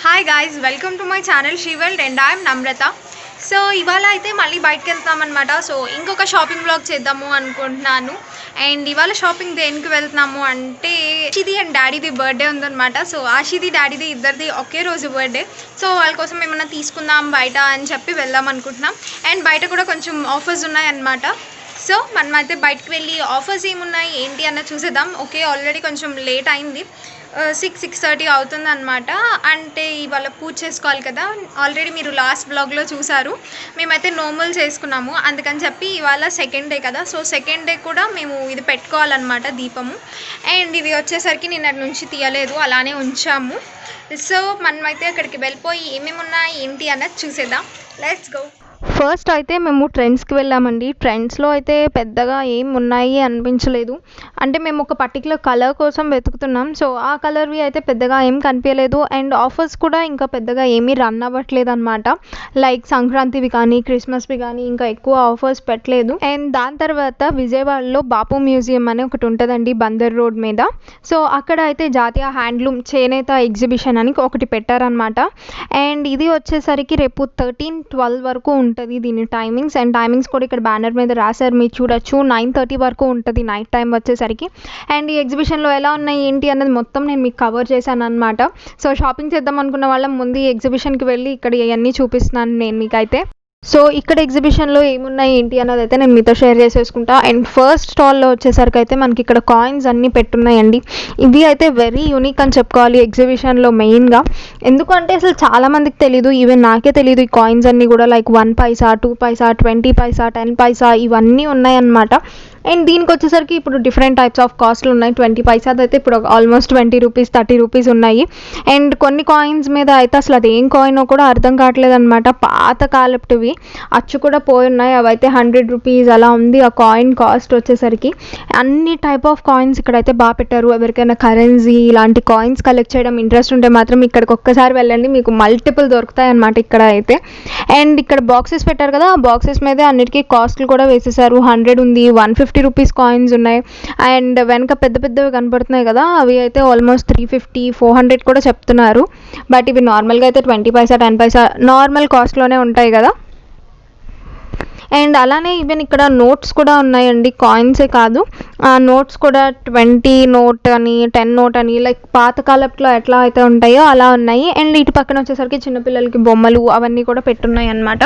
Hi guys, welcome to my channel Sri world and I'm Namrata. So ఇవాళ అయితే మళ్ళీ బయటకు వెళ్తామన్నమాట. సో ఇంకొక షాపింగ్ బ్లాగ్ చేద్దాము అనుకుంటున్నాను. అండ్ ఇవాళ షాపింగ్ దేనికి వెళ్తున్నాము అంటే ఆషిది అండ్ డాడీది బర్త్డే ఉందన్నమాట. సో ఆషిది డాడీది ఇద్దరిది ఒకే రోజు బర్త్డే. సో వాళ్ళ కోసం ఏమన్నా తీసుకుందాం బయట అని చెప్పి వెళ్దాం అనుకుంటున్నాం. అండ్ బయట కూడా కొంచెం ఆఫర్స్ ఉన్నాయన్నమాట. సో మనమైతే బయటకు వెళ్ళి ఆఫర్స్ ఏమున్నాయి ఏంటి అన్న చూసేద్దాం. ఓకే, ఆల్రెడీ కొంచెం లేట్ అయింది, 6:30 అవుతుంది అనమాట. అంటే ఇవాళ పూజ చేసుకోవాలి కదా, ఆల్రెడీ మీరు లాస్ట్ బ్లాగ్లో చూసారు. మేమైతే నోములు చేసుకున్నాము, అందుకని చెప్పి ఇవాళ సెకండ్ డే కదా. సో సెకండ్ డే కూడా మేము ఇది పెట్టుకోవాలన్నమాట, దీపము. అండ్ ఇది వచ్చేసరికి నిన్నటి నుంచి తీయలేదు, అలానే ఉంచాము. సో మనమైతే అక్కడికి వెళ్ళిపోయి ఏమేమి ఉన్నాయి ఏంటి అన్నది చూసేద్దాం. Let's go. ఫస్ట్ అయితే మేము ట్రెండ్స్కి వెళ్ళామండి. ట్రెండ్స్లో అయితే పెద్దగా ఏం ఉన్నాయి అనిపించలేదు. అంటే మేము ఒక పర్టికులర్ కలర్ కోసం వెతుకుతున్నాం. సో ఆ కలర్వి అయితే పెద్దగా ఏం కనిపించలేదు. అండ్ ఆఫర్స్ కూడా ఇంకా పెద్దగా ఏమీ రన్ అవ్వట్లేదు అనమాట. లైక్ సంక్రాంతివి కానీ క్రిస్మస్వి కానీ ఇంకా ఎక్కువ ఆఫర్స్ పెట్టలేదు. అండ్ దాని తర్వాత విజయవాడలో బాపు మ్యూజియం అని ఒకటి ఉంటుందండి, బందర్ రోడ్ మీద. సో అక్కడ అయితే జాతీయ హ్యాండ్లూమ్ చేనేత ఎగ్జిబిషన్ అని ఒకటి పెట్టారనమాట. అండ్ ఇది వచ్చేసరికి రేపు 13-12 వరకు ఉంటుంది దీని టైమింగ్స్. అండ్ టైమింగ్స్ కూడా ఇక్కడ బ్యానర్ మీద రాశారు, మీరు చూడొచ్చు. 9:30 వరకు ఉంటుంది నైట్ టైం వచ్చేసరికి. అండ్ ఈ ఎగ్జిబిషన్లో ఎలా ఉన్నాయి ఏంటి అన్నది మొత్తం నేను మీకు కవర్ చేశాను అనమాట. సో షాపింగ్ చేద్దాం అనుకున్న వాళ్ళం ముందు ఈ ఎగ్జిబిషన్కి వెళ్ళి ఇక్కడ ఇవన్నీ చూపిస్తున్నాను నేను మీకైతే. సో ఇక్కడ ఎగ్జిబిషన్లో ఏమున్నాయి ఏంటి అన్నది అయితే నేను మీతో షేర్ చేసేసుకుంటా. అండ్ ఫస్ట్ స్టాల్లో వచ్చేసరికి అయితే మనకి ఇక్కడ కాయిన్స్ అన్నీ పెట్టున్నాయండి. ఇవి అయితే వెరీ యూనిక్ అని చెప్పుకోవాలి ఎగ్జిబిషన్లో మెయిన్గా. ఎందుకంటే అసలు చాలామందికి తెలీదు, ఈవెన్ నాకే తెలీదు ఈ కాయిన్స్ అన్నీ కూడా. లైక్ 1 పైసా, 2 పైసా, 20 పైసా, 10 పైసా ఇవన్నీ ఉన్నాయన్నమాట. అండ్ దీనికి వచ్చేసరికి ఇప్పుడు డిఫరెంట్ టైప్స్ ఆఫ్ కాస్ట్లు ఉన్నాయి. 20 పైసాది అయితే ఇప్పుడు ఆల్మోస్ట్ 20 రూపీస్, 30 రూపీస్ ఉన్నాయి. అండ్ కొన్ని కాయిన్స్ మీద అయితే అసలు అది ఏం కాయినో కూడా అర్థం కావట్లేదు అనమాట. పాత కాలపుటివి అచ్చు కూడా పోయి ఉన్నాయి. అవి అయితే 100 రూపీస్ అలా ఉంది ఆ కాయిన్ కాస్ట్ వచ్చేసరికి. అన్ని టైప్ ఆఫ్ కాయిన్స్ ఇక్కడైతే బాగా పెట్టారు. ఎవరికైనా కరెన్సీ ఇలాంటి కాయిన్స్ కలెక్ట్ చేయడం ఇంట్రెస్ట్ ఉంటే మాత్రం ఇక్కడికి ఒక్కసారి వెళ్ళండి, మీకు మల్టిపుల్ దొరుకుతాయి అన్నమాట ఇక్కడ అయితే. అండ్ ఇక్కడ బాక్సెస్ పెట్టారు కదా, ఆ బాక్సెస్ మీదే అన్నిటికీ కాస్ట్లు కూడా వేసేసారు. 100 ఉంది, 150 రూపీస్ కాయిన్స్ ఉన్నాయి. అండ్ వెనక పెద్ద పెద్దవి కనపడుతున్నాయి కదా, అవి అయితే ఆల్మోస్ట్ 350, 400 కూడా చెప్తున్నారు. బట్ ఇవి నార్మల్గా అయితే 20 పైసా, 10 పైసా నార్మల్ కాస్ట్లోనే ఉంటాయి కదా. అండ్ అలానే ఈవెన్ ఇక్కడ నోట్స్ కూడా ఉన్నాయండి, కాయిన్సే కాదు, నోట్స్ కూడా 20 నోట్ అని, 10 నోట్ అని, లైక్ పాతకాలంలో ఎట్లా అయితే ఉంటాయో అలా ఉన్నాయి. అండ్ ఇటు పక్కన వచ్చేసరికి చిన్నపిల్లలకి బొమ్మలు అవన్నీ కూడా పెట్టున్నాయి అనమాట.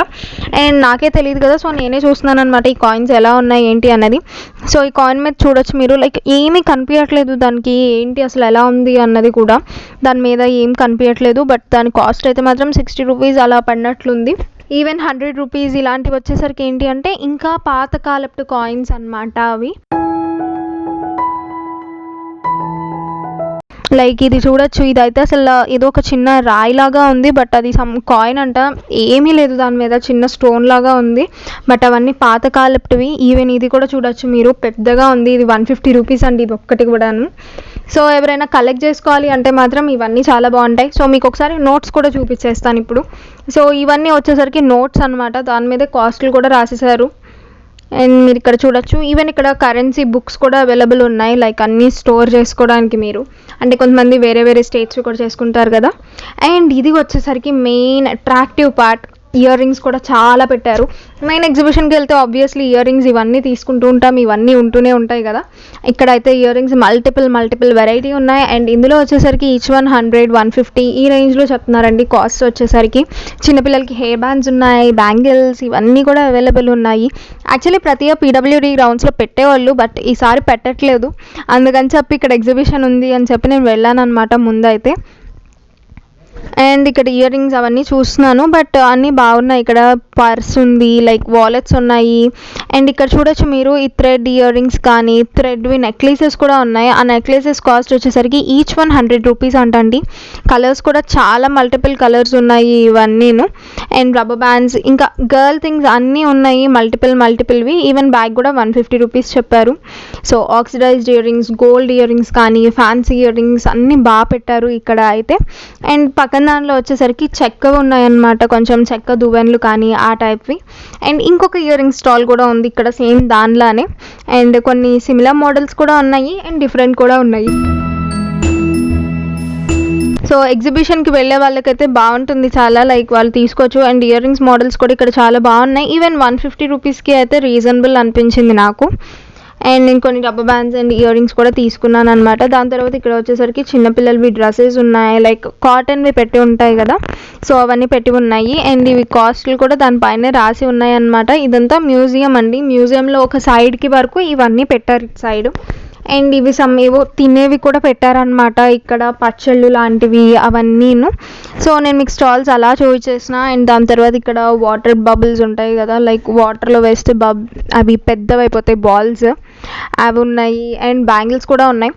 అండ్ నాకే తెలియదు కదా, సో నేనే చూస్తున్నాను అనమాట ఈ కాయిన్స్ ఎలా ఉన్నాయి ఏంటి అన్నది. సో ఈ కాయిన్ మీద చూడొచ్చు మీరు, లైక్ ఏమీ కనిపించట్లేదు దానికి ఏంటి అసలు ఎలా ఉంది అన్నది కూడా దాని మీద ఏం కనిపించట్లేదు. బట్ దాని కాస్ట్ అయితే మాత్రం 60 రూపీస్ అలా పడినట్లుంది. ఈవెన్ 100 రూపీస్ ఇలాంటివి వచ్చేసరికి ఏంటి అంటే ఇంకా పాతకాలపు కాయిన్స్ అన్నమాట అవి. లైక్ ఇది చూడొచ్చు, ఇదైతే అసలు ఏదో ఒక చిన్న రాయిలాగా ఉంది, బట్ అది సమ్ కాయిన్ అంట, ఏమీ లేదు దాని మీద, చిన్న స్టోన్ లాగా ఉంది. బట్ అవన్నీ పాతకాలపుటివి. ఈవెన్ ఇది కూడా చూడొచ్చు మీరు, పెద్దగా ఉంది. ఇది 150 రూపీస్ అండి ఇది ఒక్కటి కూడాను. సో ఎవరైనా కలెక్ట్ చేసుకోవాలి అంటే మాత్రం ఇవన్నీ చాలా బాగుంటాయి. సో మీకు ఒకసారి నోట్స్ కూడా చూపించేస్తాను ఇప్పుడు. సో ఇవన్నీ వచ్చేసరికి నోట్స్ అనమాట, దాని మీదే కాస్ట్లు కూడా రాసేసారు. అండ్ మీరు ఇక్కడ చూడొచ్చు, ఈవెన్ ఇక్కడ కరెన్సీ బుక్స్ కూడా అవైలబుల్ ఉన్నాయి, లైక్ అన్నీ స్టోర్ చేసుకోవడానికి. మీరు అంటే కొంతమంది వేరే వేరే స్టేట్స్ కూడా చేసుకుంటారు కదా. అండ్ ఇది వచ్చేసరికి main attractive part, year rings కూడా చాలా పెట్టారు. మెయిన్ ఎగ్జిబిషన్కి వెళ్తే ఆబ్వియస్లీ ఇయర్ రింగ్స్ ఇవన్నీ తీసుకుంటూ ఉంటాం, ఇవన్నీ ఉంటూనే ఉంటాయి కదా. ఇక్కడైతే ఇయర్ రింగ్స్ మల్టిపుల్ వెరైటీ ఉన్నాయి. అండ్ ఇందులో వచ్చేసరికి ఈచ్ 100, 150 ఈ రేంజ్లో చెప్తున్నారండి కాస్ట్ వచ్చేసరికి. చిన్నపిల్లలకి హెయిర్ బ్యాండ్స్ ఉన్నాయి, బ్యాంగిల్స్ ఇవన్నీ కూడా అవైలబుల్ ఉన్నాయి. యాక్చువల్లీ ప్రతి పీడబ్ల్యూడీ గ్రౌండ్స్లో పెట్టేవాళ్ళు, బట్ ఈసారి పెట్టట్లేదు. అందుకని చెప్పి ఇక్కడ ఎగ్జిబిషన్ ఉంది అని చెప్పి నేను వెళ్ళాను అనమాట ముందైతే. అండ్ ఇక్కడ ఇయర్ రింగ్స్ అవన్నీ చూస్తున్నాను, బట్ అన్నీ బాగున్నాయి. ఇక్కడ పర్స్ ఉంది, లైక్ వాలెట్స్ ఉన్నాయి. అండ్ ఇక్కడ చూడొచ్చు మీరు ఈ థ్రెడ్ ఇయర్ రింగ్స్ కానీ థ్రెడ్వి నెక్లెసెస్ కూడా ఉన్నాయి. ఆ నెక్లెసెస్ కాస్ట్ వచ్చేసరికి ఈచ్ 100 రూపీస్ అంటండి. కలర్స్ కూడా చాలా మల్టిపుల్ కలర్స్ ఉన్నాయి ఇవన్నీను. అండ్ రబ్బర్ బ్యాండ్స్ ఇంకా గర్ల్ థింగ్స్ అన్నీ ఉన్నాయి, మల్టిపుల్వి. ఈవెన్ బ్యాగ్ కూడా 150 రూపీస్ చెప్పారు. So oxidised earrings, gold earrings కానీ ఫ్యాన్సీ ఇయర్ రింగ్స్ అన్నీ బాగా పెట్టారు ఇక్కడ అయితే. అండ్ పక్కన దానిలో వచ్చేసరికి చెక్క ఉన్నాయన్నమాట, కొంచెం చెక్క దువ్వెనలు కానీ ఆ టైప్వి. అండ్ ఇంకొక ఇయర్ రింగ్ స్టాల్ కూడా ఉంది ఇక్కడ సేమ్ దానిలానే. అండ్ కొన్ని సిమిలర్ మోడల్స్ కూడా ఉన్నాయి అండ్ డిఫరెంట్ కూడా ఉన్నాయి. సో ఎగ్జిబిషన్కి వెళ్ళే వాళ్ళకైతే బాగుంటుంది చాలా, లైక్ వాళ్ళు తీసుకోవచ్చు. అండ్ ఇయర్ రింగ్స్ మోడల్స్ కూడా ఇక్కడ చాలా బాగున్నాయి. ఈవెన్ 150 రూపీస్కి అయితే రీజనబుల్ అనిపించింది నాకు. అండ్ నేను కొన్ని rubber bands and year rings కూడా తీసుకున్నాను అనమాట. దాని తర్వాత ఇక్కడ వచ్చేసరికి చిన్నపిల్లలవి డ్రెస్సెస్ ఉన్నాయి, లైక్ కాటన్వి పెట్టి ఉంటాయి కదా, సో అవన్నీ పెట్టి ఉన్నాయి. అండ్ ఇవి కాస్ట్లు కూడా దానిపైనే రాసి ఉన్నాయి అనమాట. ఇదంతా మ్యూజియం అండి. మ్యూజియంలో ఒక సైడ్కి వరకు ఇవన్నీ పెట్టారు ఇటు సైడ్. అండ్ ఇవి ఏవో తినేవి కూడా పెట్టారనమాట ఇక్కడ, పచ్చళ్ళు లాంటివి అవన్నీను. సో నేను మీకు స్టాల్స్ అలా చూపించేసిన. అండ్ దాని తర్వాత ఇక్కడ వాటర్ బబుల్స్ ఉంటాయి కదా, లైక్ వాటర్లో వేస్తే అవి పెద్దవి అయిపోతాయి బాల్స్, అవి ఉన్నాయి. అండ్ బ్యాంగిల్స్ కూడా ఉన్నాయి.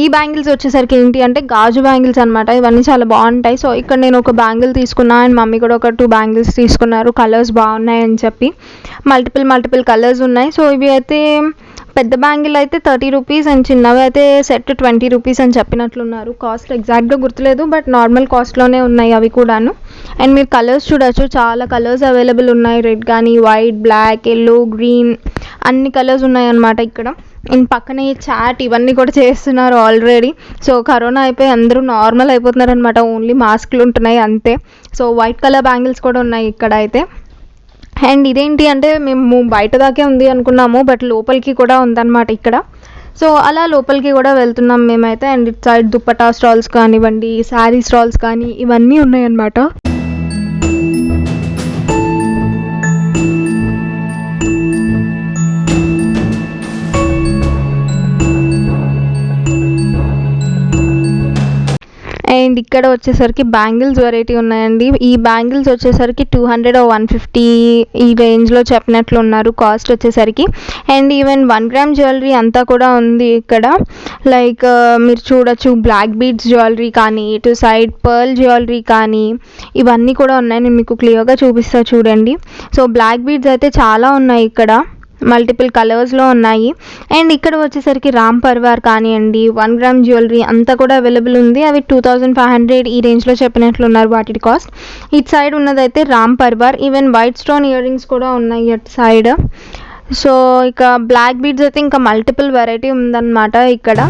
ఈ బ్యాంగిల్స్ వచ్చేసరికి ఏంటి అంటే గాజు బ్యాంగిల్స్ అనమాట. ఇవన్నీ చాలా బాగుంటాయి. సో ఇక్కడ నేను ఒక బ్యాంగిల్ తీసుకున్నా, అండ్ మమ్మీ కూడా ఒక 2 బ్యాంగిల్స్ తీసుకున్నారు. కలర్స్ బాగున్నాయి అని చెప్పి మల్టిపుల్ కలర్స్ ఉన్నాయి. సో ఇవి అయితే పెద్ద బ్యాంగిల్ అయితే 30 రూపీస్ అండ్ చిన్నవి అయితే సెట్ 20 రూపీస్ అని చెప్పినట్లున్నారు. కాస్ట్ ఎగ్జాక్ట్గా గుర్తులేదు, బట్ నార్మల్ కాస్ట్లోనే ఉన్నాయి అవి కూడాను. అండ్ మీరు కలర్స్ చూడొచ్చు, చాలా కలర్స్ అవైలబుల్ ఉన్నాయి. రెడ్ కానీ, వైట్, బ్లాక్, ఎల్లో, గ్రీన్ అన్ని కలర్స్ ఉన్నాయన్నమాట ఇక్కడ. అండ్ పక్కనే చాట్ ఇవన్నీ కూడా చేస్తున్నారు ఆల్రెడీ. సో కరోనా అయిపోయి అందరూ నార్మల్ అయిపోతున్నారు అనమాట, ఓన్లీ మాస్క్లు ఉంటున్నాయి అంతే. సో వైట్ కలర్ బ్యాంగిల్స్ కూడా ఉన్నాయి ఇక్కడ అయితే. అండ్ ఇదేంటి అంటే మేము బయట దాకే ఉంది అనుకున్నాము, బట్ లోపలికి కూడా ఉందన్నమాట ఇక్కడ. సో అలా లోపలికి కూడా వెళ్తున్నాం మేమైతే. అండ్ ఇటు సైడ్ దుప్పటా స్టాల్స్ కానివ్వండి, శారీ స్టాల్స్ కానీ ఇవన్నీ ఉన్నాయన్నమాట. అండ్ ఇక్కడ వచ్చేసరికి బ్యాంగిల్స్ వెరైటీ ఉన్నాయండి. ఈ బ్యాంగిల్స్ వచ్చేసరికి 200 or 150 ఈ రేంజ్లో చెప్పినట్లు ఉన్నారు కాస్ట్ వచ్చేసరికి. అండ్ ఈవెన్ 1 గ్రామ్ జ్యువెలరీ అంతా కూడా ఉంది ఇక్కడ. లైక్ మీరు చూడొచ్చు, బ్లాక్ బీడ్స్ జ్యువెలరీ కానీ, ఇటు సైడ్ పర్ల్ జ్యువెలరీ కానీ ఇవన్నీ కూడా ఉన్నాయి. నేను మీకు క్లియర్గా చూపిస్తా చూడండి. సో బ్లాక్ బీడ్స్ అయితే చాలా ఉన్నాయి ఇక్కడ, మల్టిపుల్ కలర్స్లో ఉన్నాయి. అండ్ ఇక్కడ వచ్చేసరికి రామ్ పర్వార్ కానివ్వండి, 1 గ్రామ్ జ్యువెలరీ అంతా కూడా అవైలబుల్ ఉంది. అవి 2500 ఈ రేంజ్లో చెప్పినట్లున్నారు వాటి కాస్ట్. ఇటు సైడ్ ఉన్నదైతే Ram Parivar. Even white stone ear rings కూడా ఉన్నాయి అటు సైడ్. సో ఇక బ్లాక్ బీడ్స్ అయితే ఇంకా మల్టిపుల్ వెరైటీ ఉందన్నమాట ఇక్కడ.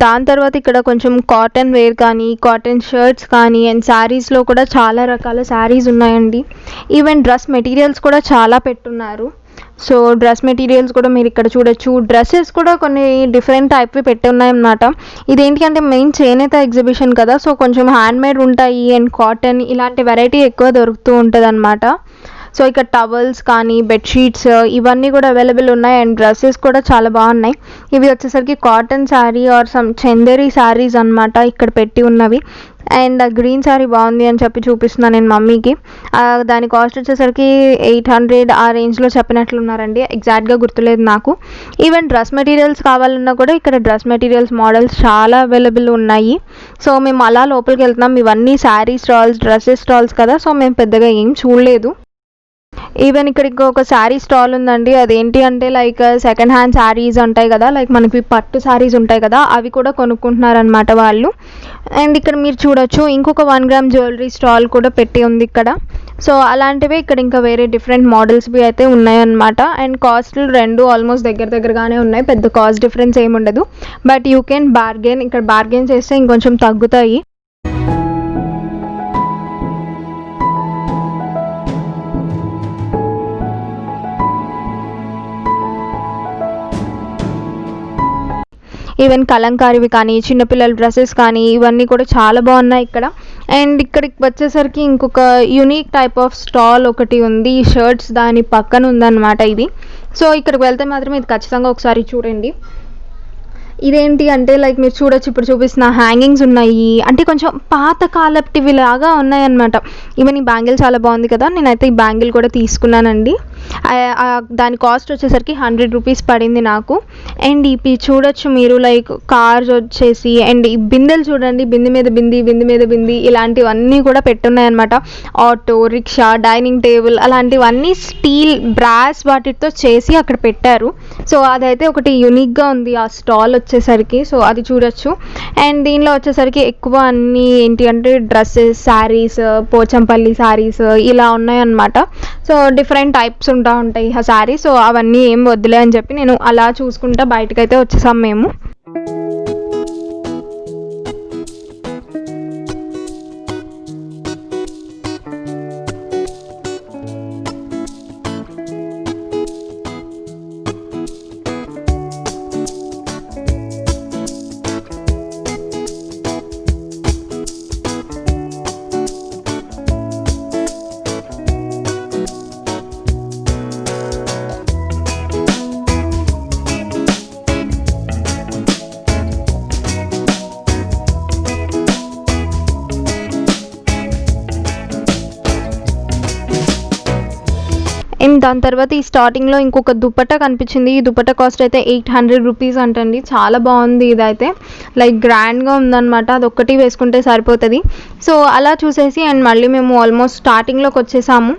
దాని తర్వాత ఇక్కడ కొంచెం కాటన్ వేర్ కానీ, కాటన్ షర్ట్స్ కానీ, అండ్ శారీస్లో కూడా చాలా రకాల శారీస్ ఉన్నాయండి. ఈవెన్ డ్రెస్ మెటీరియల్స్ కూడా చాలా పెట్టున్నారు. సో డ్రెస్ మెటీరియల్స్ కూడా మీరు ఇక్కడ చూడొచ్చు. డ్రెస్సెస్ కూడా కొన్ని డిఫరెంట్ టైప్వి పెట్టి ఉన్నాయన్నమాట. ఇదేంటి అంటే మెయిన్ చేనేత ఎగ్జిబిషన్ కదా, సో కొంచెం హ్యాండ్మేడ్ ఉంటాయి అండ్ కాటన్ ఇలాంటి వెరైటీ ఎక్కువ దొరుకుతూ ఉంటుంది అనమాట. సో ఇక్కడ టవల్స్ కానీ, బెడ్షీట్స్ ఇవన్నీ కూడా అవైలబుల్ ఉన్నాయి. అండ్ డ్రెస్సెస్ కూడా చాలా బాగున్నాయి. ఇవి వచ్చేసరికి cotton sari are some Chanderi saris అనమాట ఇక్కడ పెట్టి ఉన్నవి. అండ్ గ్రీన్ శారీ బాగుంది అని చెప్పి చూపిస్తున్నాను నేను మమ్మీకి. దాని కాస్ట్ వచ్చేసరికి 800 ఆ రేంజ్లో చెప్పినట్లున్నారండి, ఎగ్జాక్ట్గా గుర్తులేదు నాకు. ఈవెన్ డ్రెస్ మెటీరియల్స్ కావాలన్నా కూడా ఇక్కడ డ్రెస్ మెటీరియల్స్ మోడల్స్ చాలా అవైలబుల్ ఉన్నాయి. సో మేము అలా లోపలికి వెళ్తున్నాం. ఇవన్నీ శారీ స్టాల్స్, డ్రెస్సెస్ స్టాల్స్ కదా, సో మేము పెద్దగా ఏం చూడలేదు. ఈవెన్ ఇక్కడ ఇంకొక శారీ స్టాల్ ఉందండి. అదేంటి అంటే లైక్ సెకండ్ హ్యాండ్ శారీస్ ఉంటాయి కదా, లైక్ మనకి పట్టు శారీస్ ఉంటాయి కదా, అవి కూడా కొనుక్కుంటున్నారనమాట వాళ్ళు. అండ్ ఇక్కడ మీరు చూడొచ్చు ఇంకొక 1 గ్రామ్ జ్యువెలరీ స్టాల్ కూడా పెట్టి ఉంది ఇక్కడ. సో అలాంటివి ఇక్కడ ఇంకా వేరే డిఫరెంట్ మోడల్స్వి అయితే ఉన్నాయన్నమాట. అండ్ కాస్ట్లు రెండు ఆల్మోస్ట్ దగ్గరగానే ఉన్నాయి, పెద్ద కాస్ట్ డిఫరెన్స్ ఏమి ఉండదు. బట్ యూ కెన్ బార్గెన్, ఇక్కడ బార్గెన్ చేస్తే ఇంకొంచెం తగ్గుతాయి. ఈవెన్ కలంకారీవి కానీ, చిన్నపిల్లల డ్రెస్సెస్ కానీ ఇవన్నీ కూడా చాలా బాగున్నాయి ఇక్కడ. అండ్ ఇక్కడికి వచ్చేసరికి ఇంకొక యూనిక్ టైప్ ఆఫ్ స్టాల్ ఒకటి ఉంది, షర్ట్స్ దాని పక్కన ఉందన్నమాట ఇది. సో ఇక్కడికి వెళ్తే మాత్రం ఇది ఖచ్చితంగా ఒకసారి చూడండి. ఇదేంటి అంటే లైక్ మీరు చూడొచ్చు, ఇప్పుడు చూపిస్తున్న హ్యాంగింగ్స్ ఉన్నాయి, అంటే కొంచెం పాత కాలపుటివి లాగా ఉన్నాయన్నమాట. ఈవెన్ ఈ బ్యాంగిల్ చాలా బాగుంది కదా, నేనైతే ఈ బ్యాంగిల్ కూడా తీసుకున్నానండి. దాని కాస్ట్ వచ్చేసరికి 100 రూపీస్ పడింది నాకు. అండ్ ఇవి చూడొచ్చు మీరు, లైక్ కార్స్ వచ్చేసి, అండ్ ఈ బిందెలు చూడండి, బింది మీద బింది, బింది మీద బింది, ఇలాంటివన్నీ కూడా పెట్టున్నాయన్నమాట. ఆటో రిక్షా, డైనింగ్ టేబుల్ అలాంటివన్నీ స్టీల్ బ్రాస్ వాటితో చేసి అక్కడ పెట్టారు. సో అదైతే ఒకటి యూనిక్గా ఉంది ఆ స్టాల్ వచ్చేసరికి. సో అది చూడొచ్చు. అండ్ దీనిలో వచ్చేసరికి ఎక్కువ అన్నీ ఏంటి అంటే డ్రెస్సెస్, శారీస్, పోచంపల్లి శారీస్ ఇలా ఉన్నాయన్నమాట. సో డిఫరెంట్ టైప్స్ ఉంటాయి ఆ శారీ. సో అవన్నీ ఏం వద్దులే అని చెప్పి నేను అలా చూసుకుంటా బయటకైతే వచ్చేసాం మేము. అండ్ దాని తర్వాత ఈ స్టార్టింగ్లో ఇంకొక దుపట్టా కనిపించింది. ఈ దుపట్టా కాస్ట్ అయితే 800 రూపీస్ అంటండి. చాలా బాగుంది ఇదైతే, లైక్ గ్రాండ్గా ఉందన్నమాట. అది ఒక్కటి వేసుకుంటే సరిపోతుంది. సో అలా చూసేసి అండ్ మళ్ళీ మేము ఆల్మోస్ట్ స్టార్టింగ్లోకి వచ్చేసాము.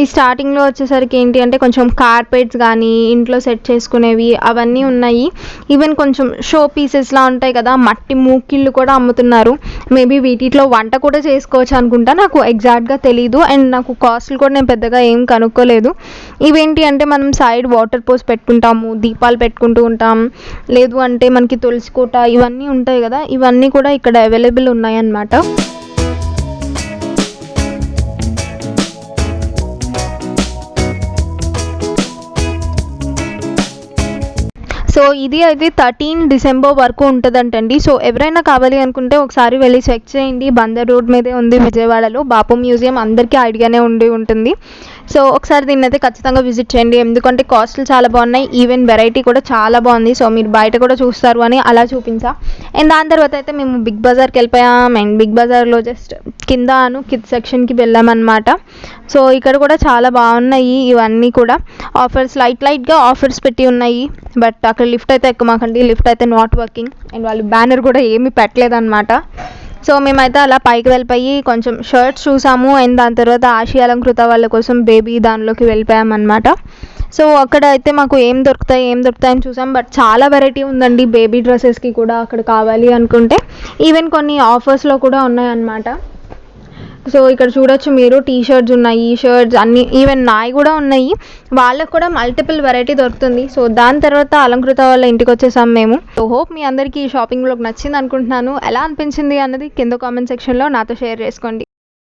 ఈ స్టార్టింగ్లో వచ్చేసరికి ఏంటి అంటే కొంచెం కార్పెట్స్ కానీ ఇంట్లో సెట్ చేసుకునేవి అవన్నీ ఉన్నాయి. ఈవెన్ కొంచెం షో పీసెస్లా ఉంటాయి కదా, మట్టి మూకిళ్ళు కూడా అమ్ముతున్నారు. మేబీ వీటిలో వంట కూడా చేసుకోవచ్చు అనుకుంటా, నాకు ఎగ్జాక్ట్గా తెలీదు. అండ్ నాకు కాస్ట్లు కూడా నేను పెద్దగా ఏం కనుక్కోలేదు. ఇవేంటి అంటే మనం సైడ్ వాటర్ పోసి పెట్టుకుంటాము, దీపాలు పెట్టుకుంటూ ఉంటాం, లేదు అంటే మనకి తులసి కోట ఇవన్నీ ఉంటాయి కదా, ఇవన్నీ కూడా ఇక్కడ అవైలబుల్ ఉన్నాయన్నమాట. సో ఇది అయితే 13 డిసెంబర్ వరకు ఉంటుందంటండి. సో ఎవరైనా కావాలి అనుకుంటే ఒకసారి వెళ్ళి చెక్ చేయండి. బందర్ రోడ్ మీదే ఉంది విజయవాడలో. బాపు మ్యూజియం అందరికీ ఐడియానే ఉంటుంది. సో ఒకసారి దీన్ని అయితే ఖచ్చితంగా విజిట్ చేయండి, ఎందుకంటే కాస్ట్లు చాలా బాగున్నాయి, ఈవెన్ వెరైటీ కూడా చాలా బాగుంది. సో మీరు బయట కూడా చూస్తారు అని అలా చూపించా. అండ్ దాని తర్వాత అయితే మేము బిగ్ బజార్కి వెళ్ళిపోయాం. అండ్ బిగ్ బజార్లో జస్ట్ కిడ్స్ సెక్షన్కి వెళ్ళామన్నమాట. సో ఇక్కడ కూడా చాలా బాగున్నాయి ఇవన్నీ కూడా. ఆఫర్స్ లైట్గా ఆఫర్స్ పెట్టి ఉన్నాయి. బట్ అక్కడ లిఫ్ట్ అయితే ఎక్కమాకండి, లిఫ్ట్ అయితే నాట్ వర్కింగ్. అండ్ వాళ్ళు బ్యానర్ కూడా ఏమీ పెట్టలేదన్నమాట. సో మేమైతే అలా పైకి వెళ్ళిపోయి కొంచెం షర్ట్స్ చూసాము. అండ్ దాని తర్వాత ఆశీ అలంకృత వాళ్ళ కోసం బేబీ దానిలోకి వెళ్ళిపోయామన్నమాట. సో అక్కడ అయితే మాకు ఏం దొరుకుతాయని చూసాం. బట్ చాలా వెరైటీ ఉందండి బేబీ డ్రెస్సెస్కి కూడా అక్కడ కావాలి అనుకుంటే. ఈవెన్ కొన్ని ఆఫర్స్లో కూడా ఉన్నాయన్నమాట. సో ఇక్కడ చూడొచ్చు మీరు, టీ షర్ట్స్ ఉన్నాయి, షర్ట్స్ అన్నీ, ఈవెన్ నాయి కూడా ఉన్నాయి. వాళ్ళకు కూడా మల్టిపుల్ వెరైటీ దొరుకుతుంది. సో దాని తర్వాత అలంకృత వాళ్ళ ఇంటికి వచ్చేసాం మేము. సో హోప్ మీ అందరికీ ఈ షాపింగ్ బ్లాగ్ నచ్చింది అనుకుంటున్నాను. ఎలా అనిపించింది అన్నది కింద కామెంట్ సెక్షన్లో నాతో షేర్ చేసుకోండి.